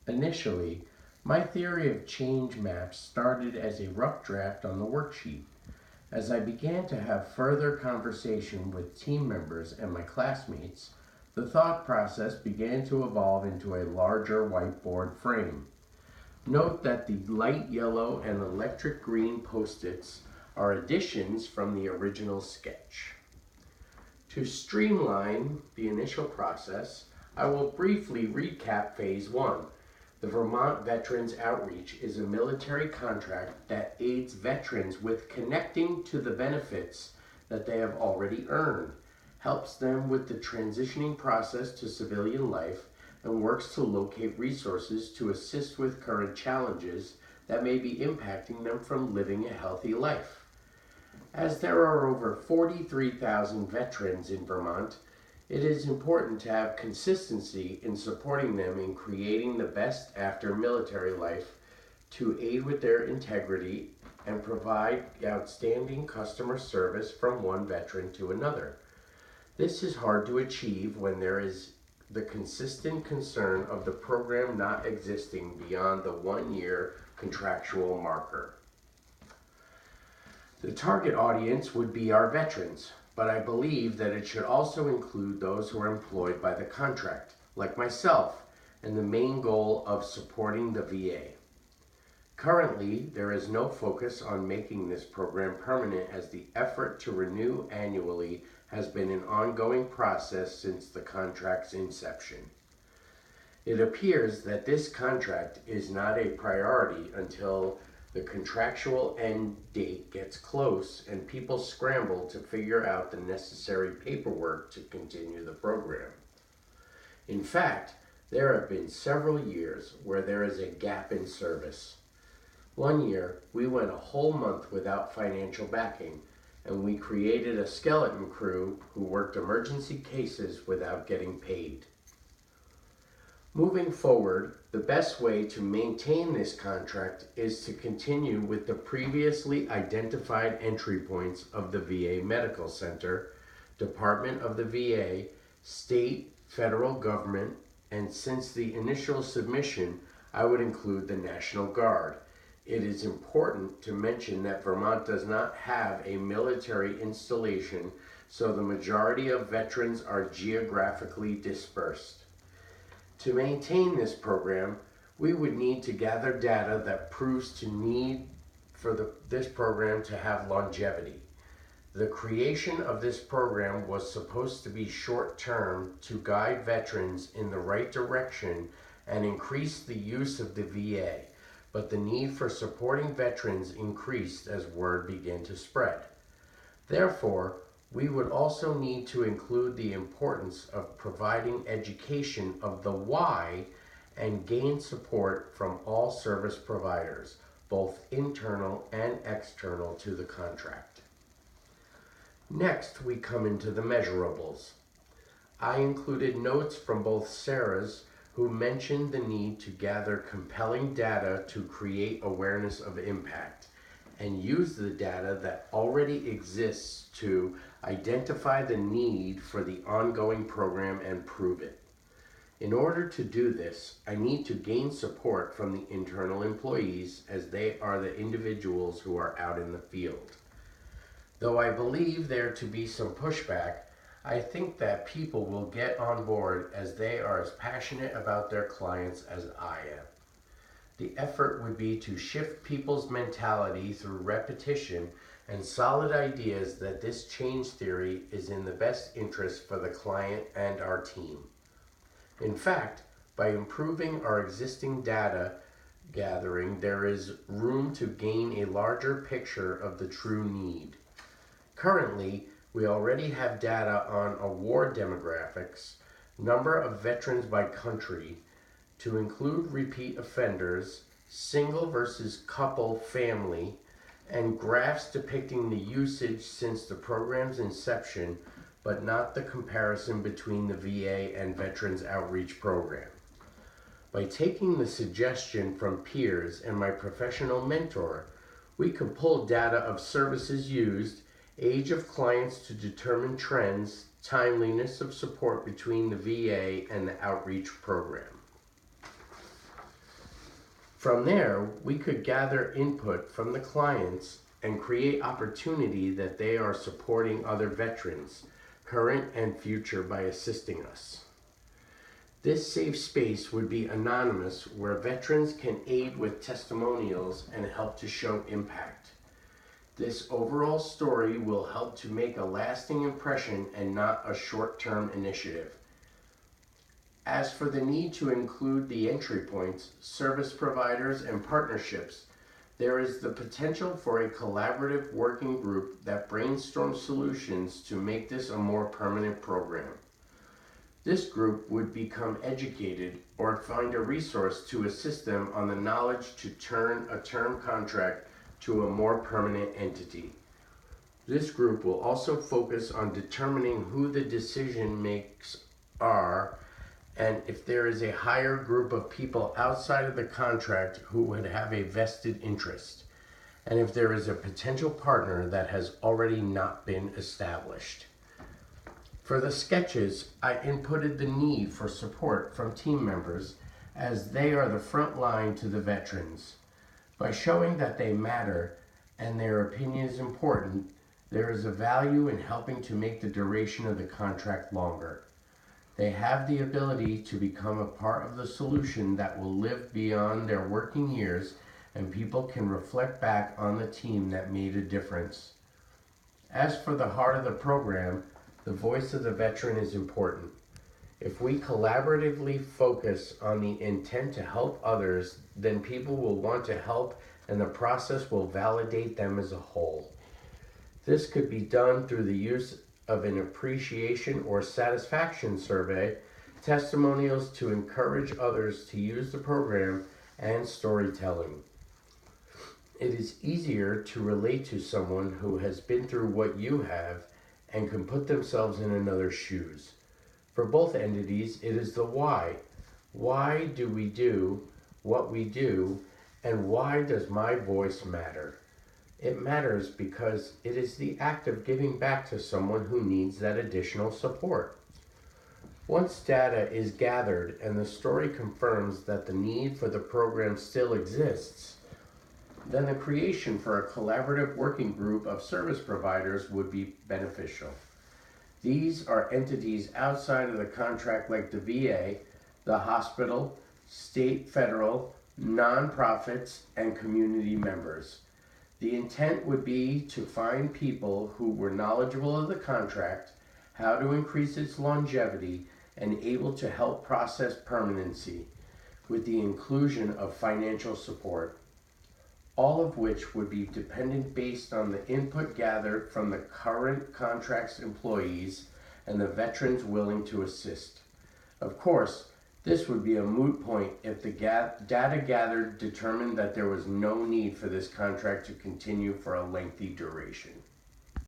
Initially, my theory of change maps started as a rough draft on the worksheet. As I began to have further conversation with team members and my classmates, the thought process began to evolve into a larger whiteboard frame. Note that the light yellow and electric green post-its are additions from the original sketch. To streamline the initial process, I will briefly recap Phase 1. The Vermont Veterans Outreach is a military contract that aids veterans with connecting to the benefits that they have already earned, helps them with the transitioning process to civilian life, and works to locate resources to assist with current challenges that may be impacting them from living a healthy life. As there are over 43,000 veterans in Vermont, it is important to have consistency in supporting them in creating the best after military life to aid with their integrity and provide outstanding customer service from one veteran to another. This is hard to achieve when there is the consistent concern of the program not existing beyond the 1 year contractual marker. The target audience would be our veterans, but I believe that it should also include those who are employed by the contract, like myself, and the main goal of supporting the VA. Currently, there is no focus on making this program permanent as the effort to renew annually has been an ongoing process since the contract's inception. It appears that this contract is not a priority until the contractual end date gets close and people scramble to figure out the necessary paperwork to continue the program. In fact, there have been several years where there is a gap in service. 1 year, we went a whole month without financial backing, and we created a skeleton crew who worked emergency cases without getting paid. Moving forward, the best way to maintain this contract is to continue with the previously identified entry points of the VA Medical Center, Department of the VA, state, federal government, and since the initial submission, I would include the National Guard. It is important to mention that Vermont does not have a military installation, so the majority of veterans are geographically dispersed. To maintain this program, we would need to gather data that proves to need for this program to have longevity. The creation of this program was supposed to be short-term to guide veterans in the right direction and increase the use of the VA, but the need for supporting veterans increased as word began to spread. Therefore, we would also need to include the importance of providing education of the why and gain support from all service providers, both internal and external to the contract. Next, we come into the measurables. I included notes from both Sarah's, who mentioned the need to gather compelling data to create awareness of impact, and use the data that already exists to identify the need for the ongoing program and prove it. In order to do this, I need to gain support from the internal employees as they are the individuals who are out in the field. Though I believe there to be some pushback, I think that people will get on board as they are as passionate about their clients as I am. The effort would be to shift people's mentality through repetition and solid ideas that this change theory is in the best interest for the client and our team. In fact, by improving our existing data gathering, there is room to gain a larger picture of the true need. Currently, we already have data on award demographics, number of veterans by country, to include repeat offenders, single versus couple family, and graphs depicting the usage since the program's inception, but not the comparison between the VA and Veterans Outreach Program. By taking the suggestion from peers and my professional mentor, we could pull data of services used, age of clients to determine trends, timeliness of support between the VA and the outreach program. From there, we could gather input from the clients and create opportunity that they are supporting other veterans, current and future, by assisting us. This safe space would be anonymous, where veterans can aid with testimonials and help to show impact. This overall story will help to make a lasting impression and not a short-term initiative. As for the need to include the entry points, service providers, and partnerships, there is the potential for a collaborative working group that brainstorms solutions to make this a more permanent program. This group would become educated or find a resource to assist them on the knowledge to turn a term contract to a more permanent entity. This group will also focus on determining who the decision makers are, and if there is a higher group of people outside of the contract who would have a vested interest, and if there is a potential partner that has already not been established. For the sketches, I inputted the need for support from team members, as they are the front line to the veterans. By showing that they matter and their opinion is important, there is a value in helping to make the duration of the contract longer. They have the ability to become a part of the solution that will live beyond their working years, and people can reflect back on the team that made a difference. As for the heart of the program, the voice of the veteran is important. If we collaboratively focus on the intent to help others, then people will want to help, and the process will validate them as a whole. This could be done through the use of an appreciation or satisfaction survey, testimonials to encourage others to use the program, and storytelling. It is easier to relate to someone who has been through what you have and can put themselves in another's shoes. For both entities, it is the why. Why do we do what we do, and why does my voice matter? It matters because it is the act of giving back to someone who needs that additional support. Once data is gathered and the story confirms that the need for the program still exists, then the creation for a collaborative working group of service providers would be beneficial. These are entities outside of the contract, like the VA, the hospital, state, federal, nonprofits, and community members. The intent would be to find people who were knowledgeable of the contract, how to increase its longevity, and able to help process permanency, with the inclusion of financial support, all of which would be dependent based on the input gathered from the current contract's employees and the veterans willing to assist. Of course, this would be a moot point if the data gathered determined that there was no need for this contract to continue for a lengthy duration.